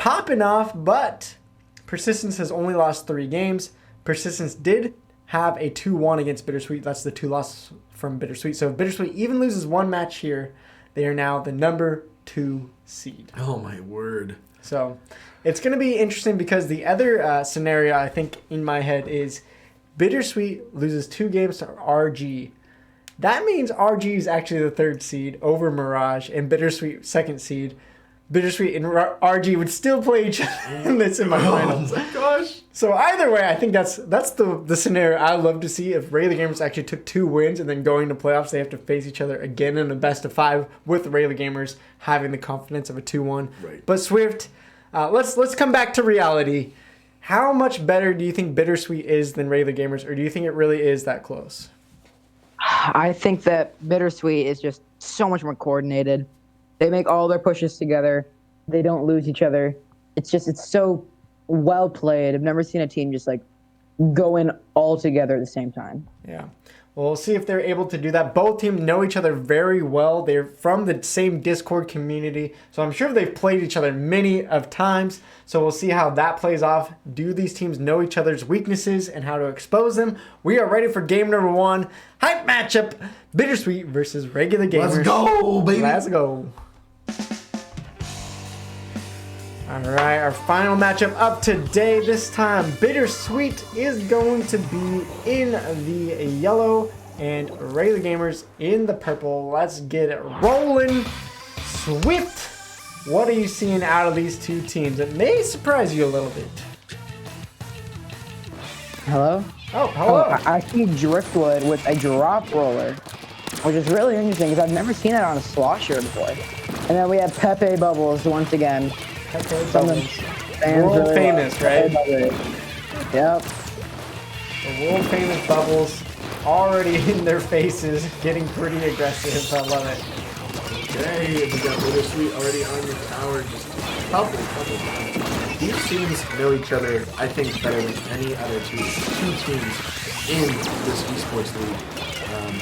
popping off, but Persistence has only lost 3 games. Persistence did have a 2-1 against Bittersweet. That's the 2 losses from Bittersweet. So if Bittersweet even loses 1 match here, they are now the number 2 seed. Oh, my word. So it's going to be interesting because the other scenario I think in my head is Bittersweet loses 2 games to RG. That means RG is actually the 3rd seed over Mirage and Bittersweet 2nd seed. Bittersweet and RG would still play each other in the semifinals. Oh my gosh. So either way, I think that's the scenario I love to see. If Regular Gamers actually took 2 wins and then going to playoffs, they have to face each other again in a best of 5 with Regular Gamers having the confidence of a 2-1. Right. But Swift, let's come back to reality. How much better do you think Bittersweet is than Regular Gamers, or do you think it really is that close? I think that Bittersweet is just so much more coordinated. They make all their pushes together. They don't lose each other. It's so well played. I've never seen a team just like go in all together at the same time. Yeah. Well, we'll see if they're able to do that. Both teams know each other very well. They're from the same Discord community, so I'm sure they've played each other many of times. So we'll see how that plays off. Do these teams know each other's weaknesses and how to expose them? We are ready for game number 1. Hype matchup, Bittersweet versus Regular Gamers. Let's go, baby. Let's go. All right, our final matchup up today. This time, Bittersweet is going to be in the yellow and Regular Gamers in the purple. Let's get it rolling. Swift, what are you seeing out of these 2 teams? It may surprise you a little bit. Hello? Oh, hello. I see Driftwood with a drop roller, which is really interesting because I've never seen that on a slosher before. And then we have Pepe Bubbles once again. World famous, right? Yep. The world famous Bubbles already in their faces, getting pretty aggressive. I love it. Okay, we got Bittersweet already on the tower. Just couple times. These teams know each other, I think, better than any other 2 teams in this esports league.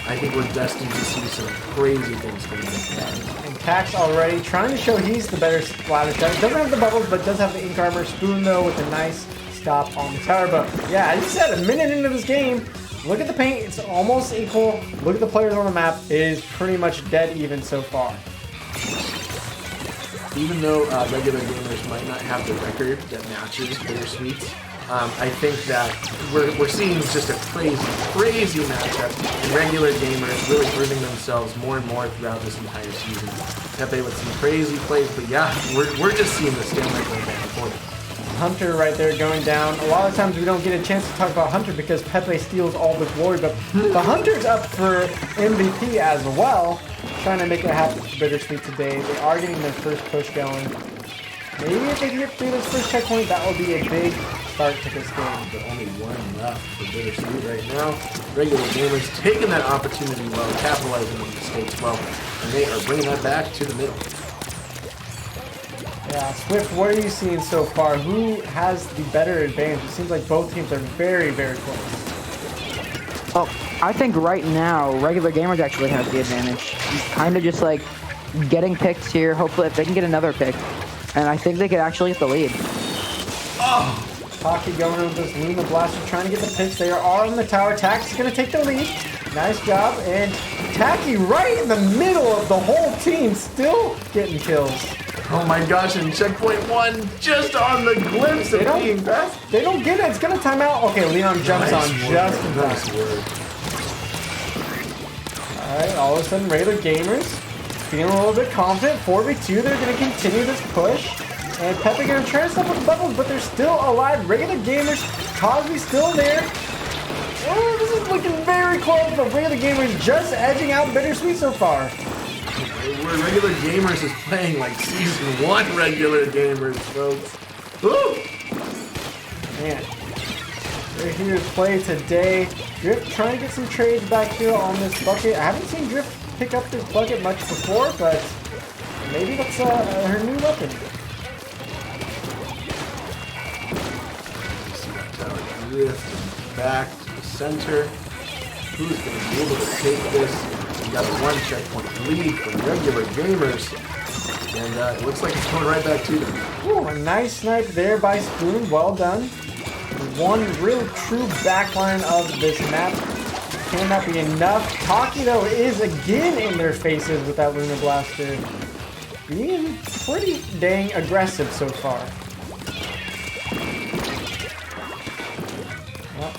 I think we're destined to see some crazy things coming up. And Tax already trying to show he's the better splatter shot. Doesn't have the bubbles, but does have the ink armor. Spoon, though, with a nice stop on the tower. But yeah, as you said, a minute into this game, look at the paint. It's almost equal. Look at the players on the map. It is pretty much dead even so far. Even though Regular Gamers might not have the record that matches Bittersweet's, I think that we're seeing just a crazy matchup, and Regular Gamers really proving themselves more and more throughout this entire season. Pepe with some crazy plays, but yeah, we're just seeing the stamina go back and forth. Hunter right there going down. A lot of times we don't get a chance to talk about Hunter because Pepe steals all the glory, but the Hunter's up for MVP as well, trying to make it happen for Bittersweet today. They are getting their first push going. Maybe if they can get through this first checkpoint, that will be a big start to this game. But only 1 left for Bittersweet right now. Regular Gamers taking that opportunity well, capitalizing on the mistakes well, and they are bringing that back to the middle. Yeah, Swift, what are you seeing so far? Who has the better advantage? It seems like both teams are very, very close. Well, I think right now, Regular Gamers actually have the advantage. Kind of just like getting picks here. Hopefully, if they can get another pick. And I think they could actually get the lead. Oh! Pocky going with this Luna Blaster, trying to get the picks. They are on the tower. Taxi's going to take the lead. Nice job. And Tacky right in the middle of the whole team, still getting kills. Oh my gosh, and checkpoint 1 just on the glimpse of being best. They don't get it. It's going to time out. Okay, Leon jumps on just in time. Nice work. Alright, all of a sudden, Regular Gamers feeling a little bit confident. 4v2, they're going to continue this push. And Pepe going to try to stop with the bubbles, but they're still alive. Regular Gamers, Cosby's still there. Oh, this is looking very close, but Regular Gamers just edging out Bittersweet so far. Where Regular Gamers is playing like Season 1 Regular Gamers, folks. Woo! Man, they're here to play today. Drift trying to get some trades back here on this bucket. I haven't seen Drift pick up this bucket much before, but maybe that's her new weapon. Drift back to the center. Who's going to be able to take this? We got a 1 checkpoint lead from Regular Gamers. And it looks like it's going right back to them. Ooh, a nice snipe there by Spoon. Well done. One real true backline of this map. Can that be enough? Taki, though, is again in their faces with that Lunar Blaster. Being pretty dang aggressive so far.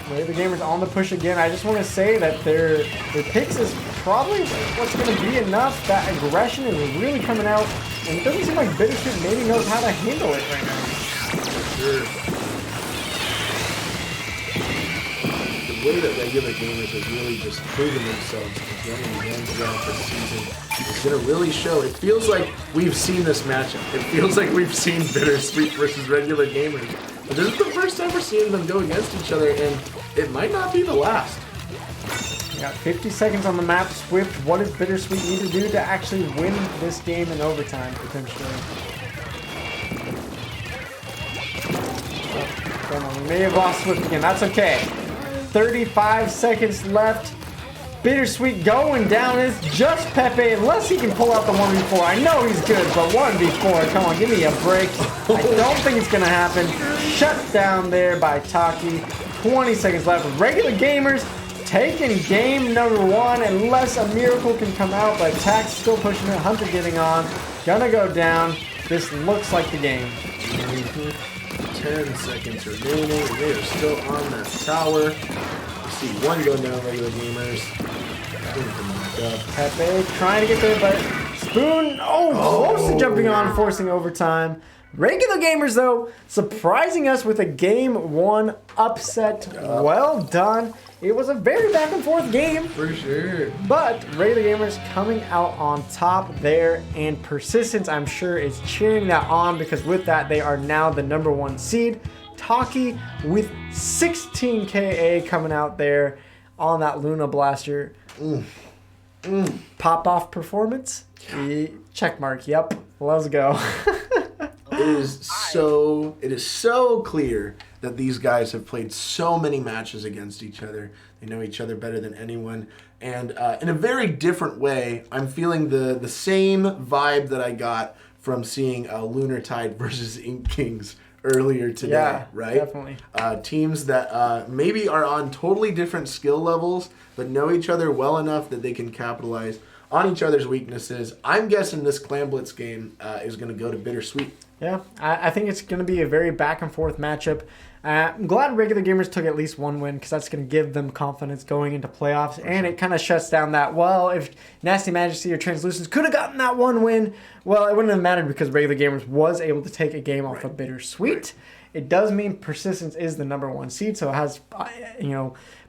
Well, the Gamers on the push again. I just want to say that their picks is probably what's going to be enough. That aggression is really coming out. And it doesn't seem like Bittersweet maybe knows how to handle it right now. For sure. The way that regular gamers have really just proven themselves again and again throughout this season is going to really show. It feels like we've seen this matchup. It feels like we've seen Bittersweet versus regular gamers. But this is the first time we're seeing them go against each other, and it might not be the last. We got 50 seconds on the map. Swift, what does Bittersweet need to do to actually win this game in overtime, potentially? Oh, we may have lost Swift again. That's okay. 35 seconds left. Bittersweet going down. It's just Pepe, unless he can pull out the 1v4. I know he's good, but 1v4, come on, give me a break. I don't think it's going to happen. Shut down there by Taki. 20 seconds left. Regular gamers taking game number 1, unless a miracle can come out, but Tax still pushing it. Hunter getting on. Gonna go down. This looks like the game. 10 seconds remaining. They are still on that tower. You see one going down, regular gamers. Pepe trying to get there, but Spoon, close to jumping on, forcing overtime. Regular gamers, though, surprising us with a game 1 upset. Well done. It was a very back and forth game. For sure. But regular gamers coming out on top there, and Persistence, I'm sure, is cheering that on, because with that, they are now the number 1 seed. Taki with 16 KA coming out there on that Luna Blaster. Pop-off performance? Check mark, yep. Let's go. It is so clear that these guys have played so many matches against each other. They know each other better than anyone. And in a very different way, I'm feeling the same vibe that I got from seeing Lunar Tide versus Ink Kings earlier today, yeah, right? Definitely. Teams that maybe are on totally different skill levels, but know each other well enough that they can capitalize on each other's weaknesses. I'm guessing this Clan Blitz game is going to go to Bittersweet. Yeah, I think it's going to be a very back and forth matchup. I'm glad regular gamers took at least 1 win, because that's going to give them confidence going into playoffs. And it kind of shuts down that, well, if Nasty Majesty or Translucence could have gotten that 1 win, well, it wouldn't have mattered, because regular gamers was able to take a game off of Bittersweet. Right. It does mean Persistence is the number 1 seed, so it has,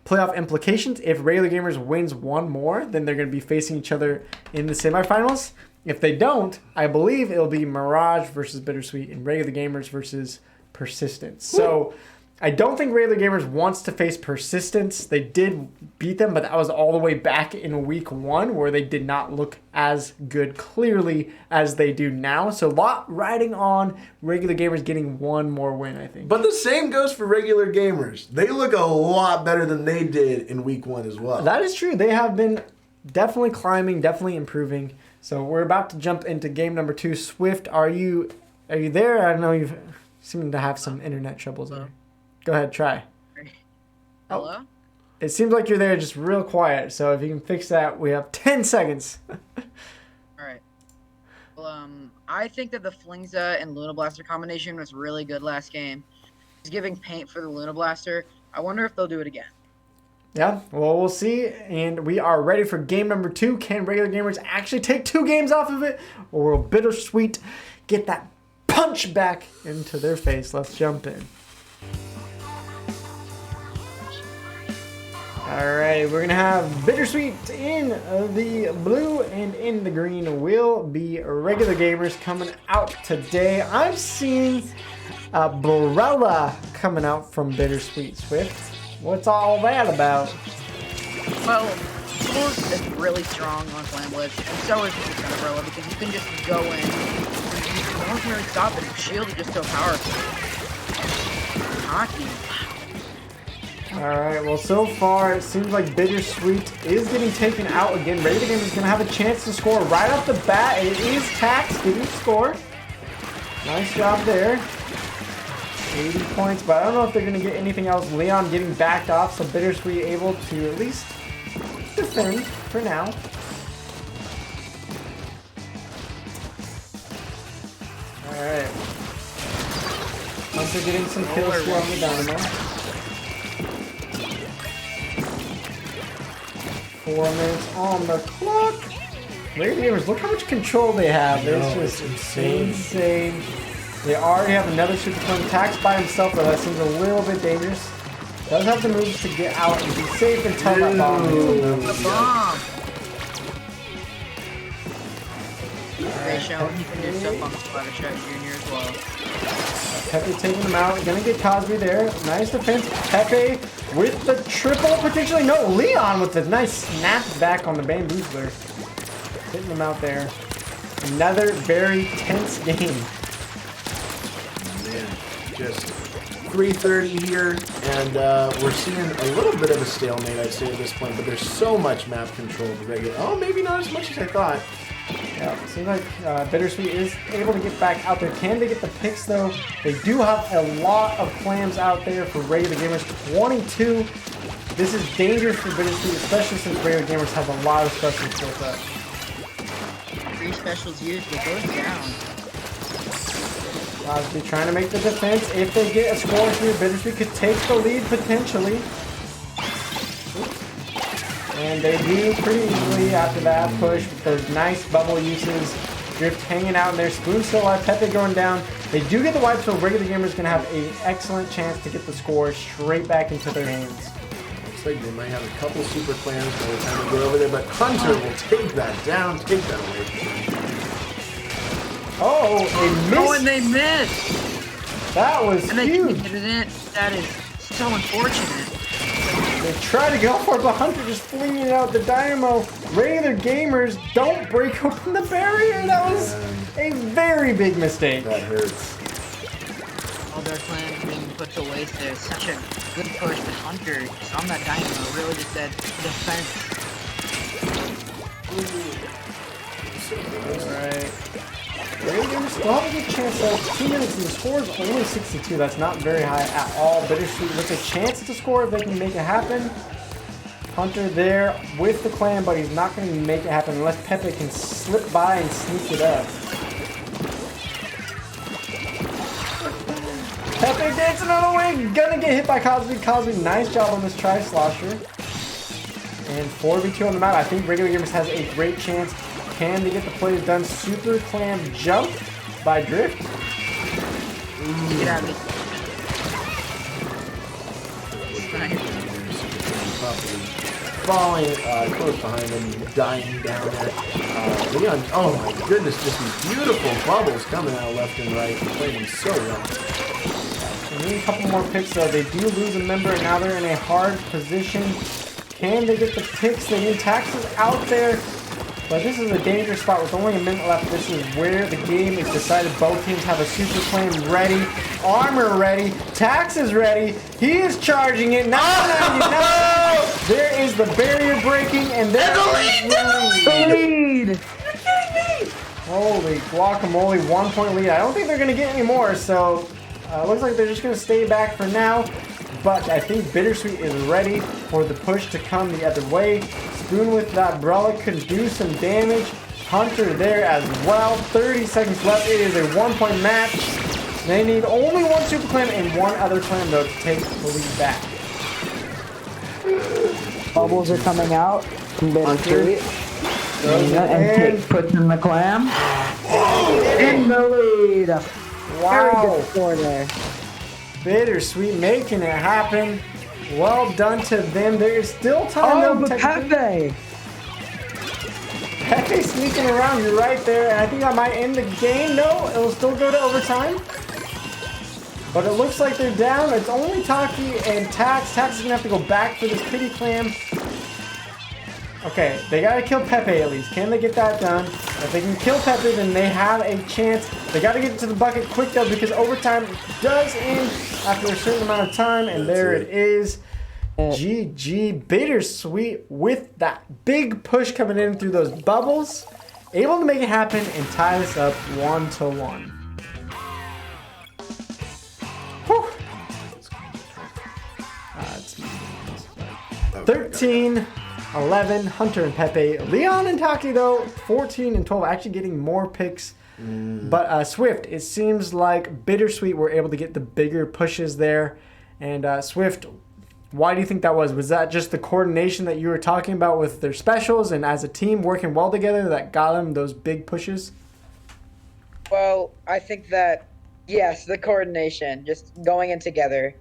playoff implications. If regular gamers wins 1 more, then they're going to be facing each other in the semifinals. If they don't, I believe it'll be Mirage versus Bittersweet and regular gamers versus Persistence. So I don't think regular gamers wants to face Persistence. They did beat them, but that was all the way back in week 1, where they did not look as good clearly as they do now. So a lot riding on regular gamers getting 1 more win, I think. But the same goes for regular gamers. They look a lot better than they did in week 1 as well. That is true. They have been definitely climbing, definitely improving. So we're about to jump into game number 2. Swift, are you there? I know you seem to have some internet troubles there. Go ahead, try. Hello? It seems like you're there, just real quiet. So if you can fix that, we have 10 seconds. All right. Well, I think that the Flingza and Luna Blaster combination was really good last game. It's giving paint for the Luna Blaster. I wonder if they'll do it again. Yeah, well, we'll see. And we are ready for game number 2. Can regular gamers actually take 2 games off of it? Or will Bittersweet get that punch back into their face? Let's jump in. Alright, we're going to have Bittersweet in the blue, and in the green will be regular gamers coming out today. I'm seeing Borella coming out from Bittersweet. Swift, what's all that about? Well, Force is really strong on Clan Blitz, and so is Borella, because you can just go in and no one can really stop it. His shield is just so powerful. Hockey. Alright, well so far it seems like Bittersweet is getting taken out again. Ready the Game is going to have a chance to score right off the bat. It is Tax getting the score. Nice job there. 80 points, but I don't know if they're going to get anything else. Leon getting backed off, so Bittersweet able to at least defend for now. Alright. Hunter getting some kills here on the Dynamo. 4 minutes on the clock. Lady Gamers, look how much control they have. It's just insane. They already have another super flame. Tax by himself, though that seems a little bit dangerous. Does have the moves to get out and be safe until that bomb hits him. The bomb! They show he can do stuff on the Spider Shot Jr. as well. Pepe taking him out. Gonna get Cosby there. Nice defense. Pepe with the triple potentially. No, Leon with the nice snap back on the bamboozler. Hitting him out there. Another very tense game. Man, just 3:30 here, and we're seeing a little bit of a stalemate, I'd say, at this point, but there's so much map control to regular. Oh, maybe not as much as I thought. Yeah, it seems like Bittersweet is able to get back out there. Can they get the picks, though? They do have a lot of clams out there for Radio Gamers. 22. This is dangerous for Bittersweet, especially since Radio Gamers has a lot of specials built up. 3 specials used, but goes down. Obviously trying to make the defense. If they get a score here, Bittersweet could take the lead potentially. And they do pretty easily after that push with those nice bubble uses. Drift hanging out in there. Spoon still alive. Pepe going down. They do get the wipe, so Regular Gamers going to have an excellent chance to get the score straight back into their hands. Looks like they might have a couple super clans by the time they get over there, but Hunter will take that down, take that away from them. Oh, they missed. Oh, and they missed! That was And they huge. can't get it in. That is so unfortunate. They try to go for it, but Hunter just flinging out the Dynamo. Regular Gamers don't break open the barrier. That was a very big mistake. That hurts. All their plans being put to waste there. Such a good push, but Hunter just on that Dynamo really just said defense. Alright. Regular Gamers still have a good chance though. 2 minutes and the score is only 62. That's not very high at all. Bittersweet with a chance to score if they can make it happen. Hunter there with the clan, but he's not going to make it happen unless Pepe can slip by and sneak it up. Pepe gets another way. Gonna get hit by Cosby. Cosby, nice job on this tri-slosher. And 4v2 on the map. I think Regular Gamers has a great chance. Can they get the plays done? Super clam jump by Drift. Get out of it. Falling close behind him, dying down there. Leon, oh my goodness, just these beautiful bubbles coming out left and right. Playing him so well. They need a couple more picks though. They do lose a member and now they're in a hard position. Can they get the picks? They need Taxes out there. But this is a dangerous spot with only a minute left. This is where the game is decided. Both teams have a super flame ready, armor ready, Taxes ready. He is charging it. 999. There is the barrier breaking, and there is the lead. Holy guacamole, 1 point lead. I don't think they're going to get any more, so looks like they're just going to stay back for now. But I think Bittersweet is ready for the push to come the other way. Spoon with that umbrella could do some damage. Hunter there as well. 30 seconds left. It is a 1 point match. They need only one super clan and one other clan though to take the lead back. Bubbles are coming out from Bittersweet. And puts in the clam. In the lead. Very good score there. Bittersweet making it happen. Well done to them. There is still time though. But Pepe! Pepe sneaking around. You're right there. And I think I might end the game. No, it will still go to overtime. But it looks like they're down. It's only Taki and Tax. Tax is going to have to go back for this pity clam. Okay, they gotta kill Pepe at least. Can they get that done? If they can kill Pepe, then they have a chance. They gotta get to the bucket quick though, because overtime does end after a certain amount of time, and there it is. GG. Bittersweet with that big push coming in through those bubbles. Able to make it happen and tie this up 1-1. Whew. 13-11, Hunter and Pepe. Leon and Taki, though, 14 and 12, actually getting more picks. But Swift, it seems like Bittersweet were able to get the bigger pushes there. And Swift, why do you think that was? Was that just the coordination that you were talking about with their specials and as a team working well together that got them those big pushes? Well, I think that, yes, the coordination, just going in together,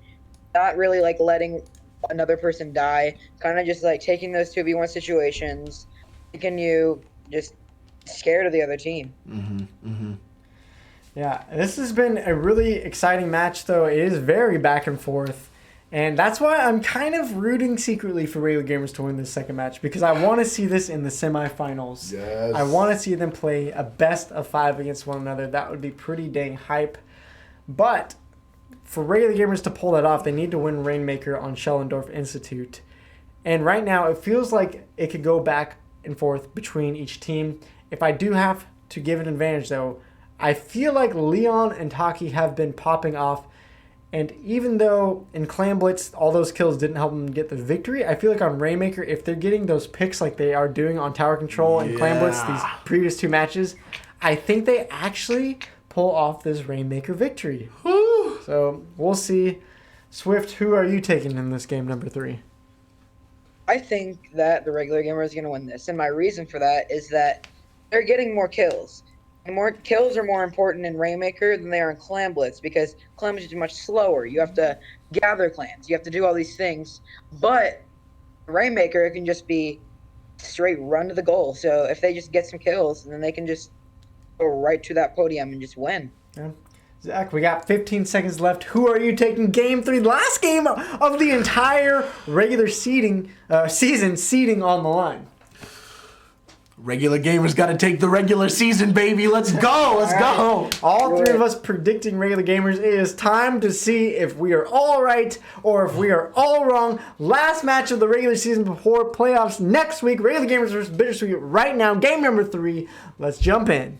not really like letting another person die, kind of just like taking those 2v1 situations, making you just scared of the other team. Yeah, this has been a really exciting match, though. It is very back and forth. And that's why I'm kind of rooting secretly for Regular Gamers to win this second match, because I want to see this in the semifinals. Yes. I want to see them play a best of 5 against one another. That would be pretty dang hype. But for Regular Gamers to pull that off, they need to win Rainmaker on Schellendorf Institute. And right now, it feels like it could go back and forth between each team. If I do have to give an advantage, though, I feel like Leon and Taki have been popping off. And even though in Clan Blitz, all those kills didn't help them get the victory, I feel like on Rainmaker, if they're getting those picks like they are doing on Tower Control and Clan Blitz these previous 2 matches, I think they actually pull off this Rainmaker victory. Woo. So we'll see. Swift, who are you taking in this game number 3? I think that the regular gamer is going to win this. And my reason for that is that they're getting more kills. And more kills are more important in Rainmaker than they are in Clan Blitz, because Clan Blitz is much slower. You have to gather clans. You have to do all these things. But Rainmaker, it can just be straight run to the goal. So if they just get some kills, then they can just go right to that podium and just win. Yeah. Zach, we got 15 seconds left. Who are you taking game 3? Last game of the entire regular season seeding on the line. Regular Gamers got to take the regular season, baby. Let's go. Let's go. All 3 of us predicting Regular Gamers. It is time to see if we are all right or if we are all wrong. Last match of the regular season before playoffs next week. Regular Gamers versus Bittersweet right now. Game number 3. Let's jump in.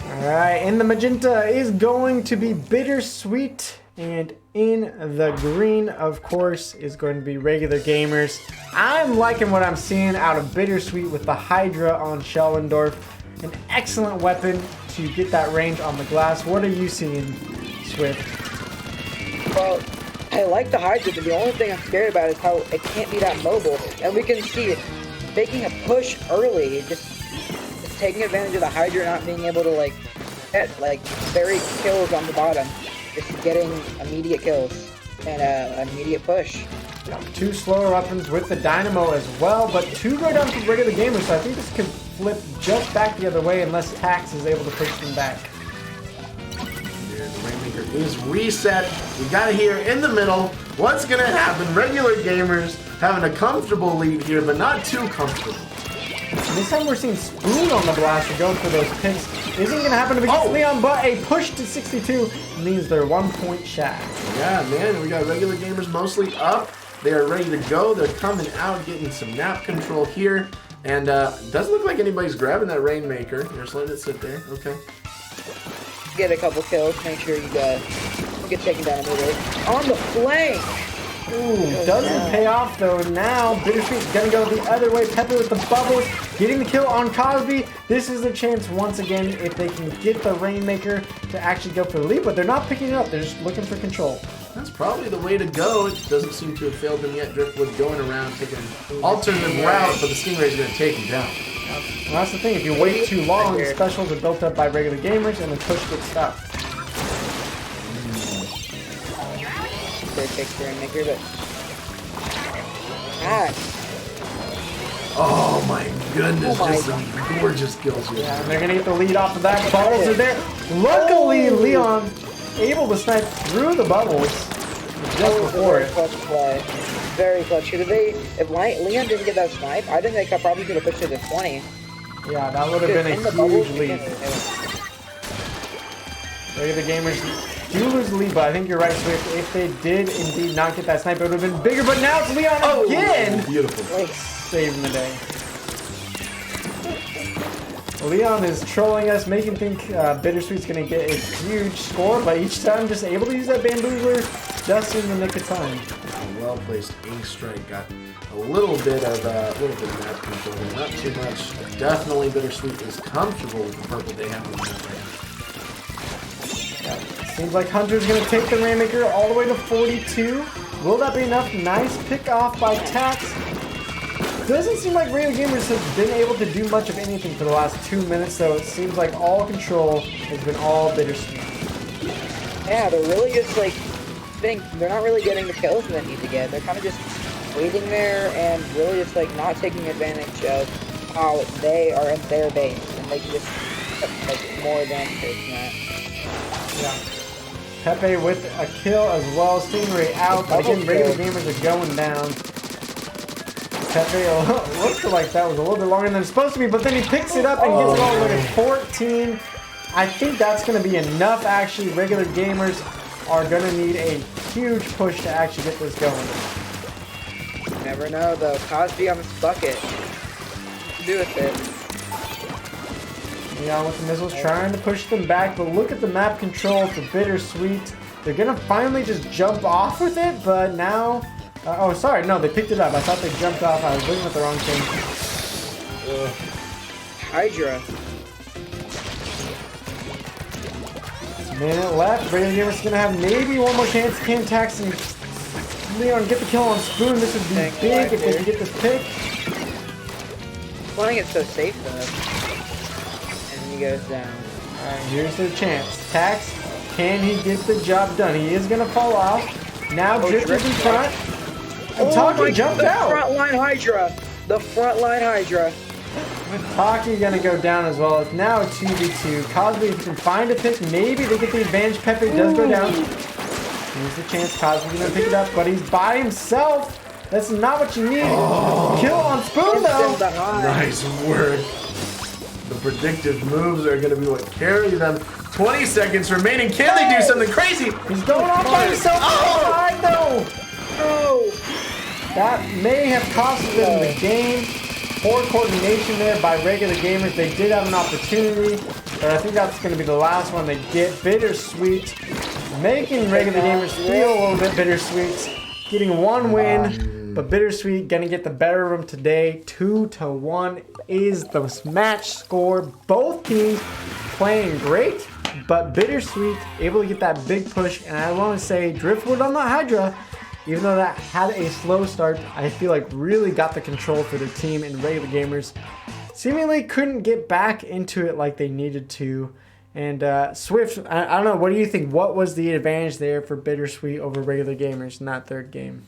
All right, and the magenta is going to be Bittersweet. And in the green, of course, is going to be Regular Gamers. I'm liking what I'm seeing out of Bittersweet with the Hydra on Schellendorf. An excellent weapon to get that range on the glass. What are you seeing, Swift? Well, I like the Hydra, but the only thing I'm scared about is how it can't be that mobile. And we can see it making a push early, just taking advantage of the Hydra not being able to get very kills on the bottom. Just getting immediate kills and an immediate push. 2 slower weapons with the Dynamo as well, but 2 go down for Regular Gamers, so I think this could flip just back the other way unless Tax is able to push them back. Here, the Rainmaker is reset. We got it here in the middle. What's going to happen? Regular Gamers having a comfortable lead here, but not too comfortable. This time we're seeing Spoon on the blaster going for those picks. Isn't going to happen against Leon, but a push to 62 means they're 1 point shy. Yeah, man, we got Regular Gamers mostly up. They are ready to go. They're coming out, getting some map control here. And doesn't look like anybody's grabbing that Rainmaker. You're just letting it sit there. Okay. Get a couple kills. Make sure you get taken down immediately. On the flank! Ooh, doesn't pay off though. Now Bittersweet's gonna go the other way. Pepper with the bubbles, getting the kill on Cosby. This is a chance once again if they can get the Rainmaker to actually go for the lead, but they're not picking it up. They're just looking for control. That's probably the way to go. It doesn't seem to have failed them yet. Driftwood going around, taking an alternative route, but the Stingray's gonna take him down. Well, that's the thing. If you wait too long, the specials are built up by Regular Gamers, and the push gets stopped. Takes the Rainmaker, but oh my goodness, Oh my just some gorgeous kills here. Yeah, and they're gonna get the lead off of that. Bubbles are there. Luckily, Leon able to snipe through the bubbles just before it. Clutch play. Very clutch. If Leon didn't get that snipe, I think they probably could have pushed it to 20. Yeah, that would have been a huge lead. Regular Gamers do lose the lead, but I think you're right, Swift. If they did indeed not get that snipe, it would have been bigger. But now it's Leon again. Beautiful. Saving the day. Leon is trolling us, making think Bittersweet's going to get a huge score, but each time just able to use that bamboozler just in the nick of time. A well-placed ink strike got a little bit of map control, not too much. Definitely Bittersweet is comfortable with the purple they have on the map right now. Yeah, seems like Hunter's going to take the Rainmaker all the way to 42. Will that be enough? Nice pick off by Tax. Doesn't seem like Regular Gamers have been able to do much of anything for the last 2 minutes, so it seems like all control has been all Bittersweet. Yeah, they're really just like, they're not really getting the kills they need to get. They're kind of just waiting there and really just like not taking advantage of how they are in their base and they can just like more advantage than that. Yeah. Pepe with a kill as well, Stingray out, but again, Regular Gamers are going down. Pepe looked like that was a little bit longer than it's supposed to be, but then he picks it up and gets it all the way to 14. I think that's going to be enough, actually. Regular Gamers are going to need a huge push to actually get this going. You never know, though. Cosby on this bucket. Do with it. Leon with the missiles trying to push them back, but look at the map control for Bittersweet. They're going to finally just jump off with it, but now... oh, sorry. No, they picked it up. I thought they jumped off. I was looking at the wrong thing. Hydra. Minute left. Regular Gamers going to have maybe one more chance. Can Tax and Leon get the kill on Spoon. This would be big if they can get this pick. Playing it so safe, though. And he goes down. Alright, here's their chance. Tax, can he get the job done? He is going to fall off. Now Drifter's in front. And Taki jumped out. The frontline Hydra. The frontline Hydra. Taki gonna go down as well. It's now a 2v2. Cosby, if he can find a pick, maybe they get the advantage. Pepe does go down. Here's the chance. Cosby's gonna pick it up, but he's by himself. That's not what you need. Kill on Spoon though. Nice work. The predictive moves are gonna be what carry them. 20 seconds remaining. Can they do something crazy? He's going off by himself. Oh, no. No. That may have cost them the game. Poor coordination there by Regular Gamers. They did have an opportunity, but I think that's going to be the last one they get. Bittersweet, making Regular Gamers feel a little bit bittersweet. Getting one win, but Bittersweet going to get the better of them today. 2-1 is the match score. Both teams playing great, but Bittersweet able to get that big push. And I want to say Driftwood on the Hydra, even though that had a slow start, I feel like really got the control for their team, and Regular Gamers seemingly couldn't get back into it like they needed to. And Swift, I don't know, what do you think? What was the advantage there for Bittersweet over Regular Gamers in that third game?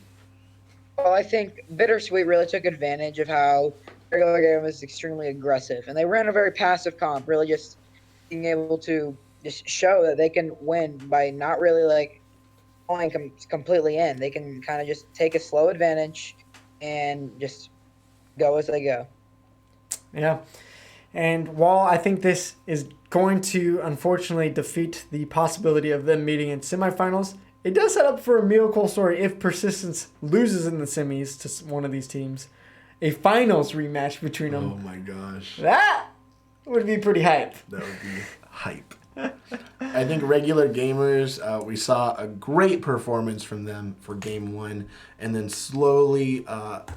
Well, I think Bittersweet really took advantage of how Regular Gamers was extremely aggressive, and they ran a very passive comp, really just being able to just show that they can win by not really like going completely in. They can kind of just take a slow advantage and just go as they go. Yeah. And while I think this is going to unfortunately defeat the possibility of them meeting in semifinals, it does set up for a miracle story if Persistence loses in the semis to one of these teams. A finals rematch between them. Oh my gosh. That would be pretty hype. That would be hype. I think Regular Gamers, we saw a great performance from them for game one, and then slowly,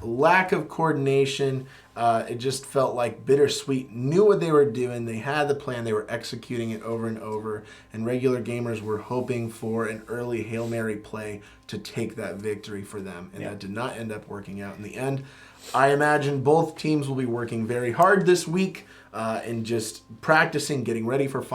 lack of coordination. It just felt like Bittersweet knew what they were doing. They had the plan. They were executing it over and over, and Regular Gamers were hoping for an early Hail Mary play to take that victory for them, and that did not end up working out in the end. I imagine both teams will be working very hard this week and just practicing, getting ready for